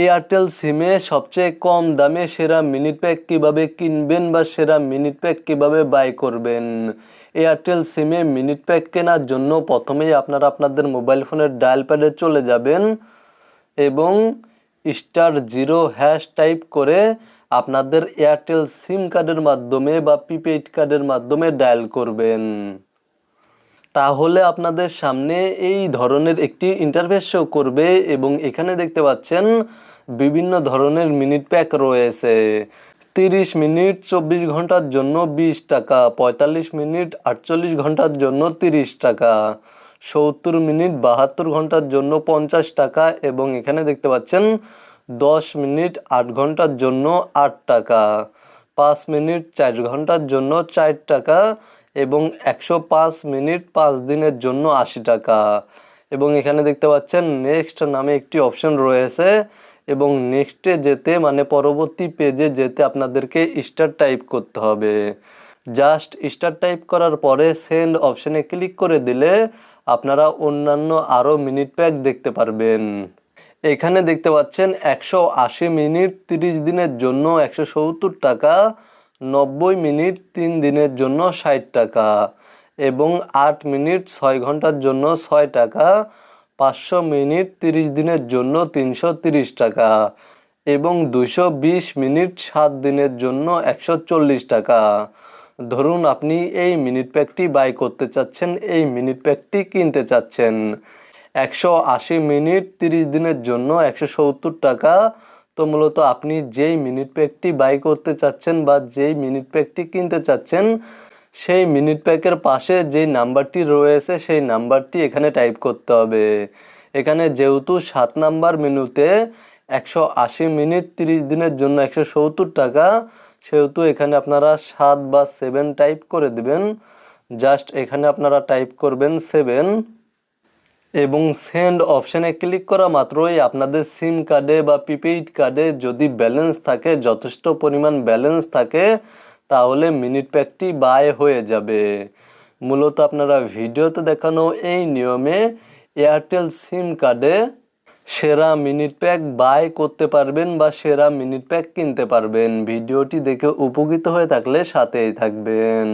Airtel সিমে সবচেয়ে কম দামে সেরা মিনিট প্যাক কীভাবে কিনবেন বা সেরা মিনিট প্যাক কীভাবে বাই করবেন। এয়ারটেল সিমে মিনিট প্যাক কেনার জন্য প্রথমেই আপনারা আপনাদের মোবাইল ফোনের ডায়াল প্যাডে চলে যাবেন এবং *0# টাইপ করে আপনাদের এয়ারটেল সিম কার্ডের মাধ্যমে বা প্রিপেইড কার্ডের মাধ্যমে ডায়াল করবেন। তাহলে আপনাদের সামনে এই ধরনের একটি ইন্টারফেস শো করবে এবং এখানে দেখতে পাচ্ছেন বিভিন্ন ধরনের মিনিট প্যাক রয়েছে। 30 মিনিট 24 ঘন্টার জন্য 20 টাকা, 45 মিনিট 48 ঘন্টার জন্য 30 টাকা, 70 মিনিট 72 ঘন্টার জন্য 50 টাকা এবং এখানে দেখতে পাচ্ছেন 10 মিনিট 8 ঘন্টার জন্য 8 টাকা, 5 মিনিট 4 ঘন্টার জন্য 4 টাকা এবং 105 মিনিট 5 দিনের জন্য 80 টাকা। এবং এখানে দেখতে পাচ্ছেন নেক্সট নামে একটি অপশন রয়েছে এবং নেক্সটে যেতে মানে পরবর্তী পেজে যেতে আপনাদেরকে স্টার টাইপ করতে হবে। জাস্ট স্টার টাইপ করার পরে সেন্ড অপশনে ক্লিক করে দিলে আপনারা অন্যান্য আরও মিনিট প্যাক দেখতে পারবেন। এখানে দেখতে পাচ্ছেন 180 মিনিট 30 দিনের জন্য 170 টাকা, 90 মিনিট 3 দিনের জন্য 60 টাকা এবং 8 মিনিট 6 ঘন্টার জন্য 6 টাকা, 500 মিনিট 30 দিনের জন্য 330 টাকা এবং 220 মিনিট 7 দিনের জন্য 140 টাকা। ধরুন আপনি এই মিনিট প্যাকটি বাই করতে চাচ্ছেন, এই মিনিট প্যাকটি কিনতে চাচ্ছেন। 180 মিনিট 30 দিনের জন্য 170 টাকা। তো মূলত আপনি যেই মিনিট প্যাকটি বাই করতে চাচ্ছেন বা যেই মিনিট প্যাকটি কিনতে চাচ্ছেন সেই মিনিট প্যাকের পাশে যেই নাম্বারটি রয়েছে সেই নাম্বারটি এখানে টাইপ করতে হবে। এখানে যেহেতু 7 নাম্বার মেনুতে 180 মিনিট 30 দিনের জন্য 170 টাকা, সেহেতু এখানে আপনারা 7 বা 7 টাইপ করে দেবেন। জাস্ট এখানে আপনারা টাইপ করবেন 7 এবং সেন্ড অপশানে ক্লিক করা মাত্রই আপনাদের সিম কার্ডে বা প্রিপেইড কার্ডে যদি ব্যালেন্স থাকে, যথেষ্ট পরিমাণ ব্যালেন্স থাকে, তাহলে মিনিট প্যাকটি বাই হয়ে যাবে। মূলত আপনারা ভিডিওতে দেখানো এই নিয়মে এয়ারটেল সিম কার্ডে সেরা মিনিট প্যাক বাই করতে পারবেন বা সেরা মিনিট প্যাক কিনতে পারবেন। ভিডিওটি দেখে উপকৃত হয়ে থাকলে সাথেই থাকবেন।